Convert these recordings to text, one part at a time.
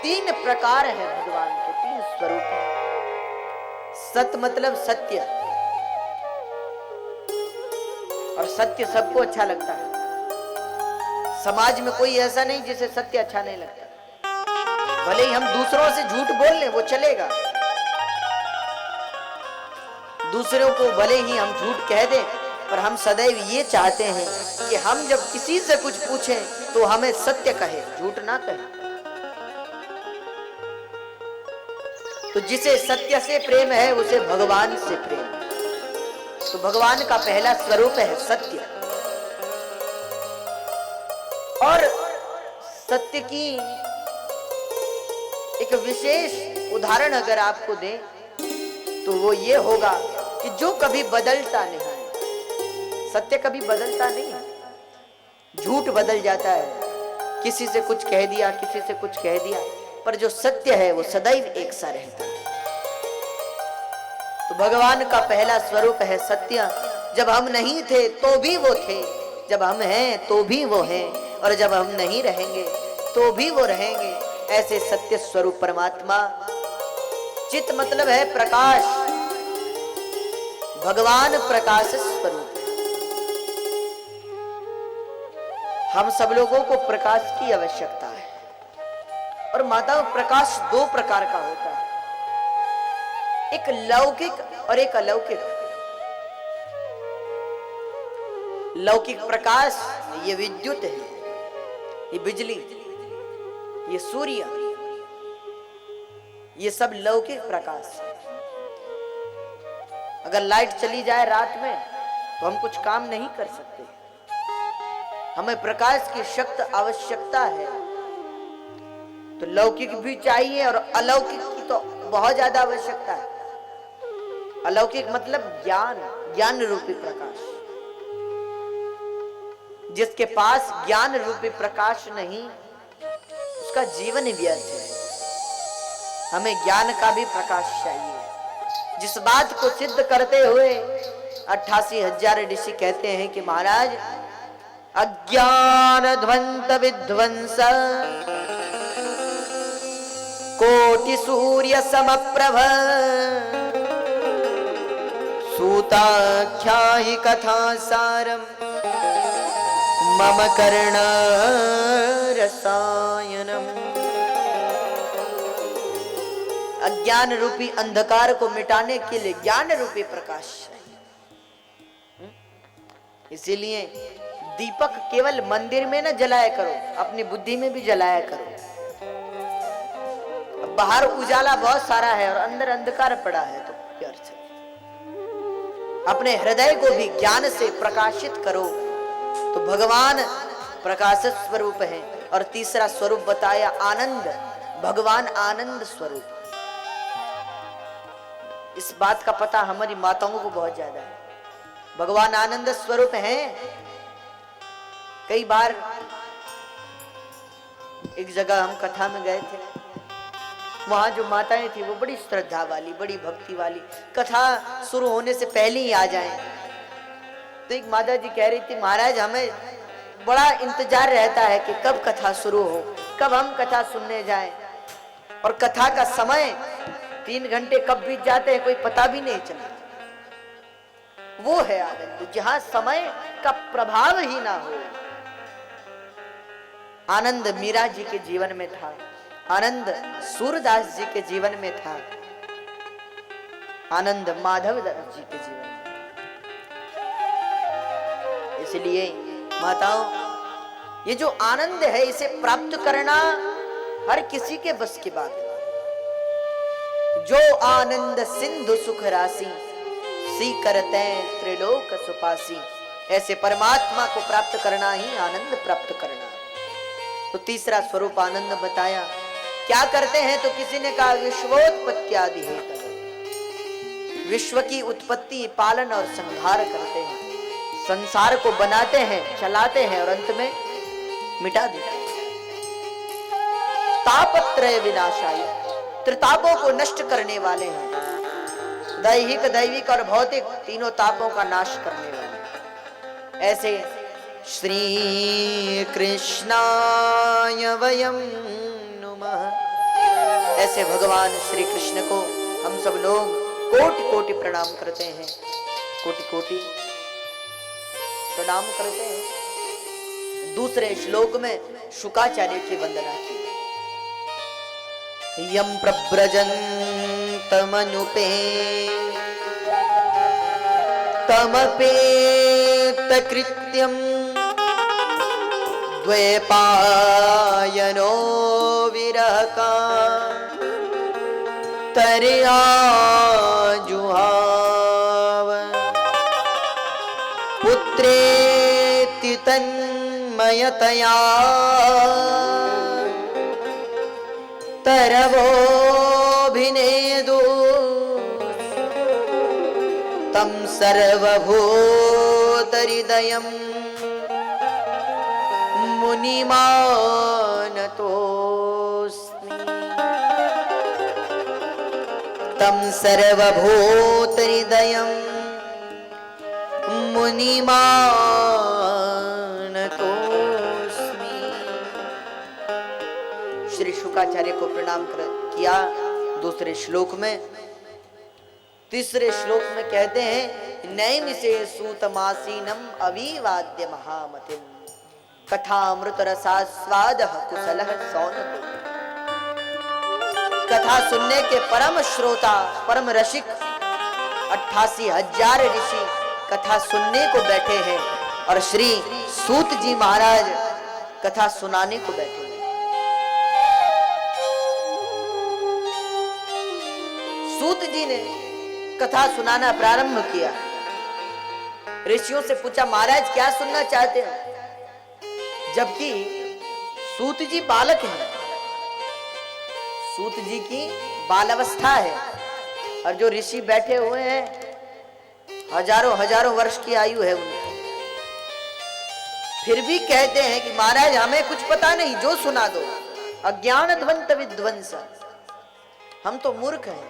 तीन प्रकार है भगवान के, तीन स्वरूप है। सत मतलब सत्य, और सत्य सबको अच्छा लगता है। समाज में कोई ऐसा नहीं जिसे सत्य अच्छा नहीं लगता। भले ही हम दूसरों से झूठ बोल लें वो चलेगा, दूसरों को भले ही हम झूठ कह दें, पर हम सदैव ये चाहते हैं कि हम जब किसी से कुछ पूछें तो हमें सत्य कहे, झूठ ना कहे। तो जिसे सत्य से प्रेम है उसे भगवान से प्रेम है। तो भगवान का पहला स्वरूप है सत्य। और सत्य की एक विशेष उदाहरण अगर आपको दें तो वो ये होगा कि जो कभी बदलता नहीं है। सत्य कभी बदलता नहीं है, झूठ बदल जाता है, किसी से कुछ कह दिया, किसी से कुछ कह दिया, पर जो सत्य है वो सदैव एक सा रहता है। तो भगवान का पहला स्वरूप है सत्य। जब हम नहीं थे तो भी वो थे, जब हम हैं तो भी वो हैं, और जब हम नहीं रहेंगे तो भी वो रहेंगे। ऐसे सत्य स्वरूप परमात्मा। चित मतलब है प्रकाश, भगवान प्रकाश स्वरूप है। हम सब लोगों को प्रकाश की आवश्यकता है। और माताओं, प्रकाश दो प्रकार का होता है, एक लौकिक और एक अलौकिक। लौकिक प्रकाश ये विद्युत है, ये बिजली, ये सूर्य, ये सब लौकिक प्रकाश है। अगर लाइट चली जाए रात में तो हम कुछ काम नहीं कर सकते। हमें प्रकाश की शक्ति आवश्यकता है। तो लौकिक भी चाहिए और अलौकिक की तो बहुत ज्यादा आवश्यकता है। अलौकिक मतलब ज्ञान, ज्ञान रूपी प्रकाश। जिसके पास ज्ञान रूपी प्रकाश नहीं, उसका जीवन व्यर्थ है। हमें ज्ञान का भी प्रकाश चाहिए। जिस बात को सिद्ध करते हुए 88,000 ऋषि कहते हैं कि महाराज, अज्ञान ध्वंत विध्वंस कोटि सूर्य समप्रभ सूताख्याहि कथा सारम मम कर्ण रसायनम। अज्ञान रूपी अंधकार को मिटाने के लिए ज्ञान रूपी प्रकाश चाहिए। इसीलिए दीपक केवल मंदिर में न जलाया करो, अपनी बुद्धि में भी जलाया करो। बाहर उजाला बहुत सारा है और अंदर अंधकार पड़ा है तो क्या अर्थ है। अपने हृदय को भी ज्ञान से प्रकाशित करो। तो भगवान प्रकाश स्वरूप है। और तीसरा स्वरूप बताया आनंद, भगवान आनंद स्वरूप। इस बात का पता हमारी माताओं को बहुत ज्यादा है। भगवान आनंद स्वरूप हैं। कई बार एक जगह हम कथा में गए थे, वहां जो माताएं थी वो बड़ी श्रद्धा वाली, बड़ी भक्ति वाली, कथा शुरू होने से पहले ही आ जाएं। तो एक माता जी कह रही थी, महाराज हमें बड़ा इंतजार रहता है कि कब कथा शुरू हो, कब हम कथा सुनने जाएं, और कथा का समय 3 घंटे कब बीत जाते हैं कोई पता भी नहीं चलता। वो है आनंद जहां समय का प्रभाव ही ना हो। आनंद मीरा जी के जीवन में था, आनंद सूरदास जी के जीवन में था, आनंद माधव दास जी के जीवन में। इसलिए माताओं, ये जो आनंद है इसे प्राप्त करना हर किसी के बस की बात है। जो आनंद सिंधु सुख राशि सी करते त्रिलोक सुपासी। ऐसे परमात्मा को प्राप्त करना ही आनंद प्राप्त करना। तो तीसरा स्वरूप आनंद बताया। क्या करते हैं तो किसी ने कहा विश्वोत्पत्ति आदि है। विश्व की उत्पत्ति, पालन और संहार करते हैं। संसार को बनाते हैं, चलाते हैं और अंत में मिटा देते हैं। तापत्रय विनाशाय, त्रितापों को नष्ट करने वाले हैं। दैहिक, दैविक और भौतिक तीनों तापों का नाश करने वाले। ऐसे श्री कृष्णाय वयं नुमः ऐसे भगवान श्री कृष्ण को हम सब लोग कोटि कोटि प्रणाम करते हैं, कोटि कोटि प्रणाम करते हैं। दूसरे श्लोक में शुकाचार्य की वंदना की। यम प्रव्रजन्तमनुपे तमपेत कृत्यम द्वैपायनो विरहका तरया जुहाव पुत्रेति तन्मयतया तरवोभिनेदु तं सर्वभूतहृदयं मुनिमानतोऽस्मि। तं सर्वभूतहृदयं मुनिमानतोऽस्मि। श्री शुकाचार्य को प्रणाम किया। दूसरे श्लोक में, तीसरे श्लोक में कहते हैं नैमिषे सूतमासीनम अविवाद्य महामतिम कथामृत रसास्वादः कुशलः सौनको। कथा सुनने के परम श्रोता, परम रसिक 88,000 ऋषि कथा सुनने को बैठे हैं और श्री सूत जी महाराज कथा सुनाने को बैठे हैं। सूत जी ने कथा सुनाना प्रारंभ किया। ऋषियों से पूछा महाराज क्या सुनना चाहते हैं, जबकि सूत जी बालक हैं, सूत जी की बालावस्था है और जो ऋषि बैठे हुए हैं हजारों हजारों वर्ष की आयु है उनकी। फिर भी कहते हैं कि महाराज हमें कुछ पता नहीं, जो सुना दो। अज्ञान ध्वंत विध्वंस, हम तो मूर्ख हैं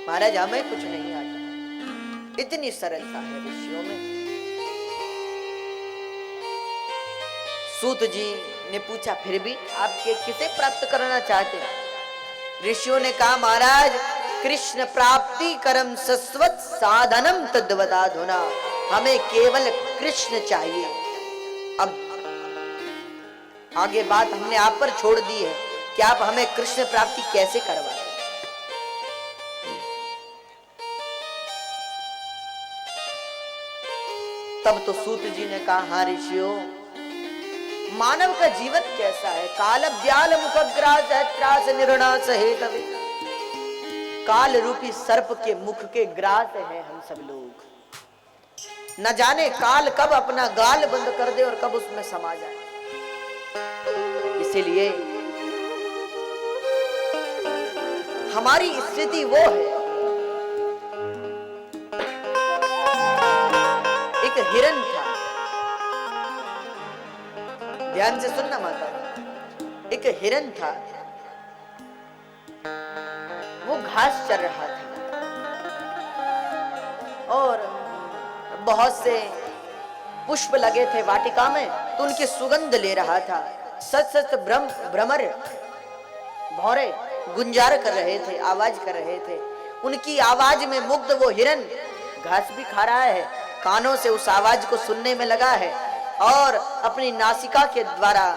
महाराज, हमें कुछ नहीं आता। इतनी सरलता है ऋषियों में। सूत जी ने पूछा फिर भी आप किसे प्राप्त करना चाहते हैं? ऋषियों ने कहा महाराज कृष्ण प्राप्ति करम सस्वत साधनम तद्वदाधुना, हमें केवल कृष्ण चाहिए। अब आगे बात हमने आप पर छोड़ दी है कि आप हमें कृष्ण प्राप्ति कैसे करवाएं। तब तो सूत जी ने कहा हाँ ऋषियों, मानव का जीवन कैसा है? काल ब्याल मुखग्रास त्रास निर्णास हेतवे, काल रूपी सर्प के मुख के ग्रास हैं हम सब लोग। न जाने काल कब अपना गाल बंद कर दे और कब उसमें समा जाए। इसीलिए हमारी स्थिति वो है, एक हिरन था, ध्यान से सुनना माता, एक हिरन था, वो घास चर रहा था और बहुत से पुष्प लगे थे वाटिका में, तो उनकी सुगंध ले रहा था। सच सच भ्रमर भौरे गुंजार कर रहे थे, आवाज कर रहे थे। उनकी आवाज में मुग्ध वो हिरन घास भी खा रहा है, कानों से उस आवाज को सुनने में लगा है और अपनी नासिका के द्वारा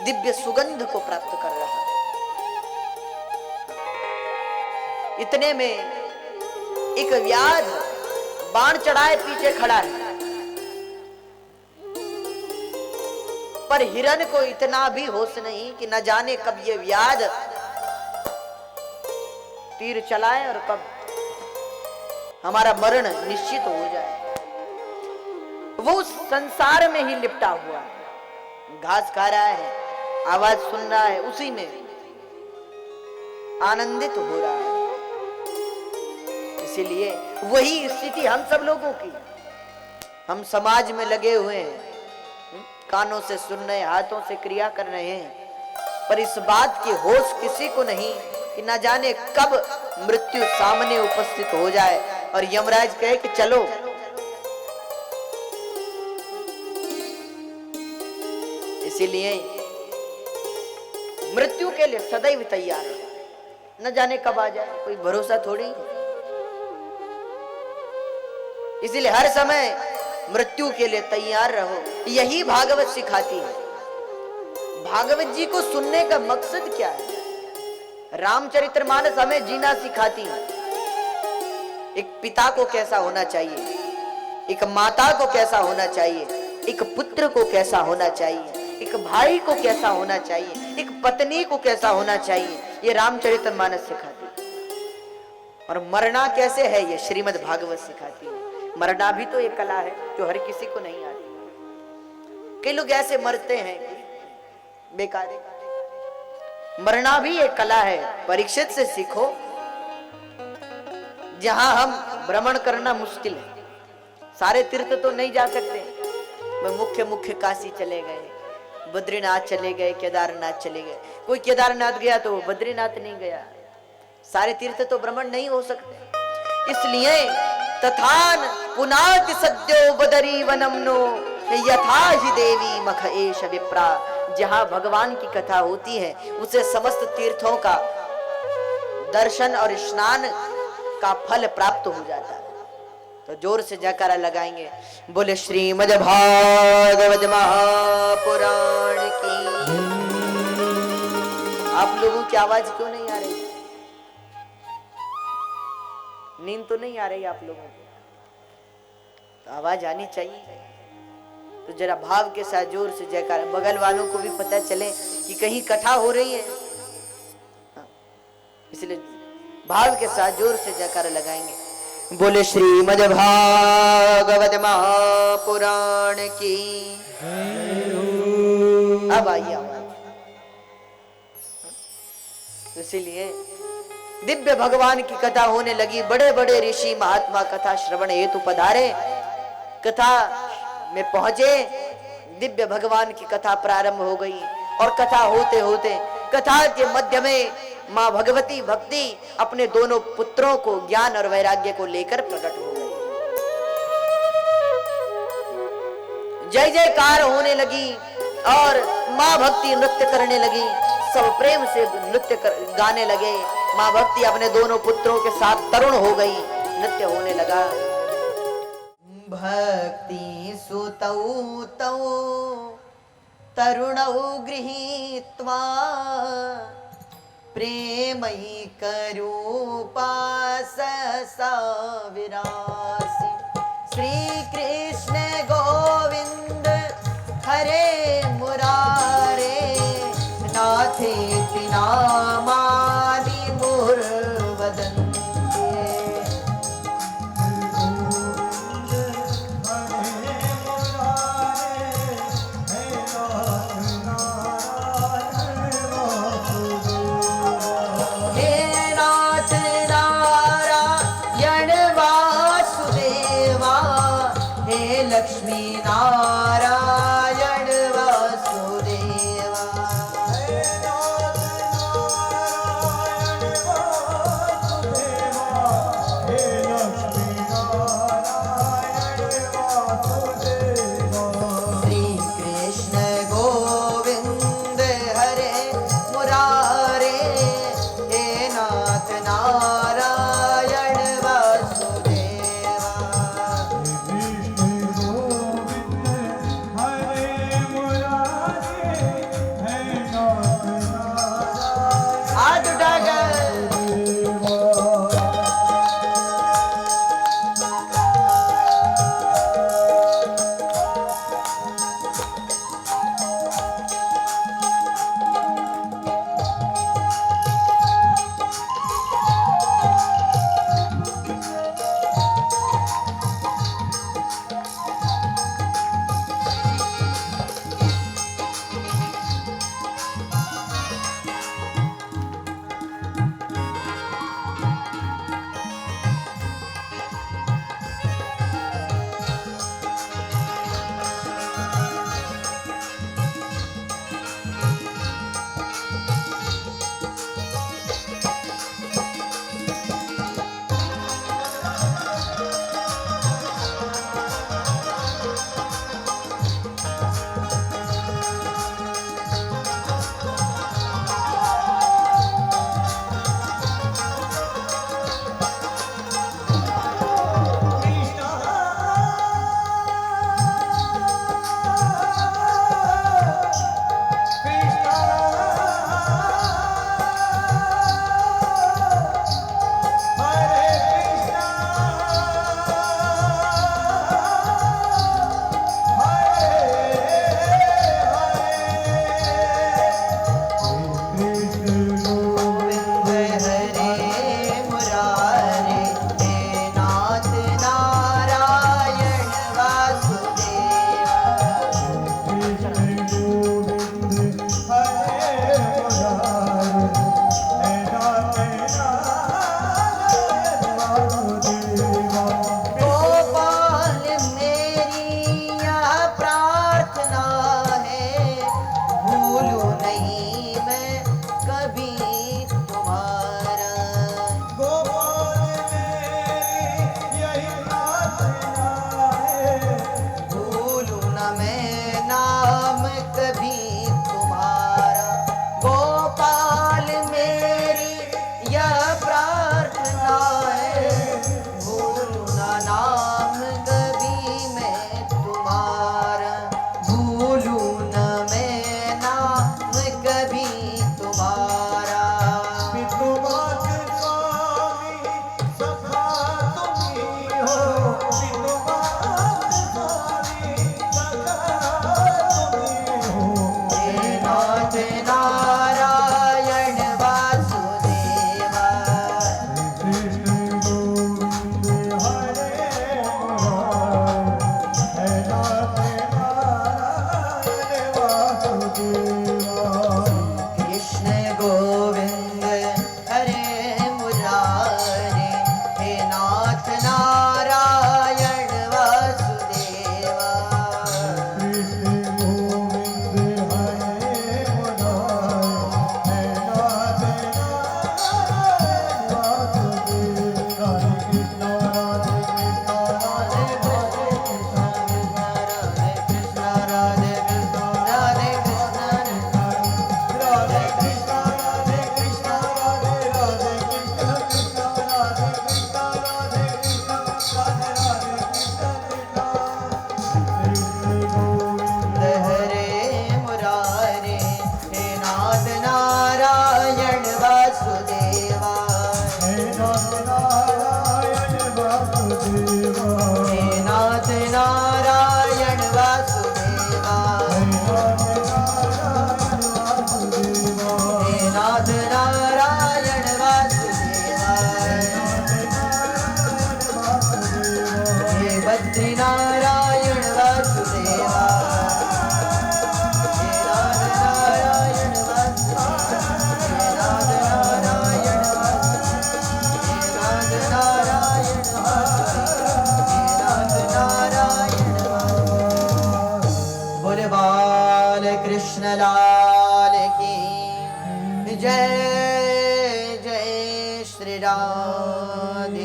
दिव्य सुगंध को प्राप्त कर रहा है। इतने में एक व्याध बाण चढ़ाए पीछे खड़ा है, पर हिरन को इतना भी होश नहीं कि न जाने कब ये व्याध तीर चलाए और कब हमारा मरण निश्चित हो जाए। वो उस संसार में ही लिपटा हुआ है, घास खा रहा है, आवाज सुन रहा है, उसी में आनंदित हो रहा है। इसीलिए वही स्थिति हम सब लोगों की। हम समाज में लगे हुए हैं, कानों से सुन रहे, हाथों से क्रिया कर रहे हैं, पर इस बात की होश किसी को नहीं कि न जाने कब मृत्यु सामने उपस्थित हो जाए और यमराज कहे कि चलो। इसीलिए मृत्यु के लिए सदैव तैयार रहो, न जाने कब आ जाए, कोई भरोसा थोड़ी। इसीलिए हर समय मृत्यु के लिए तैयार रहो, यही भागवत सिखाती है। भागवत जी को सुनने का मकसद क्या है? रामचरितमानस हमें जीना सिखाती है। एक पिता को कैसा होना चाहिए, एक माता को कैसा होना चाहिए, एक पुत्र को कैसा होना चाहिए, एक भाई को कैसा होना चाहिए, एक पत्नी को कैसा होना चाहिए, ये रामचरितमानस सिखाती है। और मरना कैसे है, ये श्रीमद् भागवत सिखाती है। मरना भी तो एक कला है जो हर किसी को नहीं आती। कई लोग ऐसे मरते हैं बेकार। मरना भी एक कला है, परीक्षित से सीखो। जहां हम भ्रमण करना मुश्किल है, सारे तीर्थ तो नहीं जा सकते, मुख्य मुख्य काशी चले गए, बद्रीनाथ चले गए, केदारनाथ चले गए। कोई केदारनाथ गया तो बद्रीनाथ नहीं गया। सारे तीर्थ तो भ्रमण नहीं हो सकते। इसलिए तथान पुनाति सद्यो बदरी वनमनो यथा ही देवी मख एष विप्रा। जहां भगवान की कथा होती है उसे समस्त तीर्थों का दर्शन और स्नान का फल प्राप्त हो जाता है। तो जोर से जयकारा लगाएंगे, बोले श्रीमद् भागवत महापुराण की। आप लोगों की आवाज क्यों नहीं आ रही? नींद तो नहीं आ रही आप लोगों को? तो आवाज आनी चाहिए। तो जरा भाव के साथ जोर से जयकारा, बगल वालों को भी पता चले कि कहीं कथा हो रही है। इसलिए भाव के साथ जोर से जयकारा लगाएंगे, बोले श्रीमद् भागवत महापुराण की। अब आइए आवाज। इसीलिए दिव्य भगवान की कथा होने लगी। बड़े बड़े ऋषि महात्मा कथा श्रवण हेतु पधारे, कथा में पहुंचे। दिव्य भगवान की कथा प्रारंभ हो गई और कथा होते होते कथा के मध्य में मां भगवती भक्ति अपने दोनों पुत्रों को ज्ञान और वैराग्य को लेकर प्रकट हो गई। जय जयकार होने लगी और मां भक्ति नृत्य करने लगी। सब प्रेम से नृत्य गाने लगे। मां भक्ति अपने दोनों पुत्रों के साथ तरुण हो गई, नृत्य होने लगा। भक्ति सुतौ तौ तरुणौ गृहीत्वा प्रेमैकरूपा सा विरासि। श्री कृष्ण गोविंद हरे मुरारे नाथेति नामानि मुहुर्वदन्ति। लक्ष्मी नारायण नाथ नारायण वासुदेवा हे बद्री नारायण वासुदेवा हे नाथ नारायण वासुदेवा हे नाथ नारायण नाथ नारायण बोले बाल कृष्ण लाल की जय जय श्री राधेश्याम।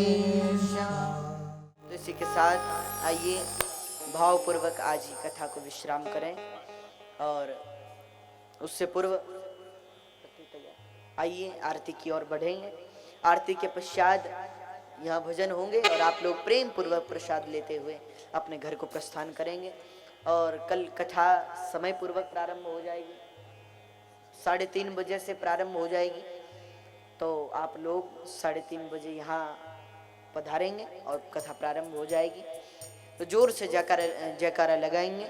तो इसी के साथ आइए भावपूर्वक आज ही कथा को विश्राम करें और उससे पूर्व आइए आरती की ओर बढ़ेंगे। आरती के पश्चात यहाँ भजन होंगे और आप लोग प्रेम पूर्वक प्रसाद लेते हुए अपने घर को प्रस्थान करेंगे। और कल कथा समय पूर्वक प्रारंभ हो जाएगी, 3:30 बजे से प्रारंभ हो जाएगी। तो आप लोग 3:30 बजे यहाँ पधारेंगे और कथा प्रारंभ हो जाएगी। तो जोर से जयकारा लगाएंगे।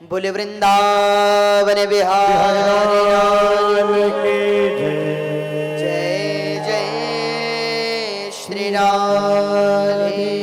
बोले वृंदावन बिहारी लाल की जय जय श्री राधेश्याम।